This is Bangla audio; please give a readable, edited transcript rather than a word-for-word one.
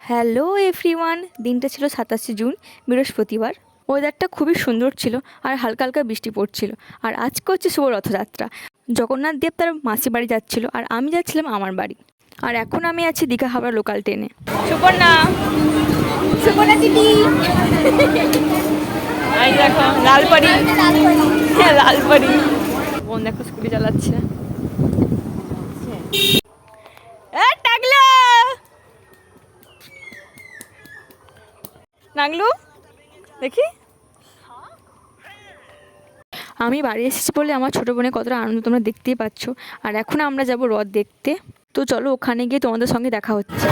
হ্যালো এভরিওয়ান, দিনটা ছিল 27শে জুন, বৃহস্পতিবার। ওয়েদারটা খুবই সুন্দর ছিল আর হালকা হালকা বৃষ্টি পড়ছিল। আর আজকে হচ্ছে শুভ রথযাত্রা। জগন্নাথ দেব তার মাসির বাড়ি যাচ্ছিল আর আমি যাচ্ছিলাম আমার বাড়ি। আর এখন আমি আছি দীঘা হাওড়া লোকাল ট্রেনে। সুপর্ণা, সুপর্ণা দিদি, এই দেখো লালপাড়ি, হ্যাঁ লালপাড়ি। বোন দেখো স্কুটি চালাচ্ছে। নাগলু দেখি, আমি বাড়ি এসেছি বলে আমার ছোটো বোনের কতটা আনন্দ তোমরা দেখতেই পাচ্ছ। আর এখন আমরা যাব রথ দেখতে। তো চলো ওখানে গিয়ে তোমাদের সঙ্গে দেখা হচ্ছে।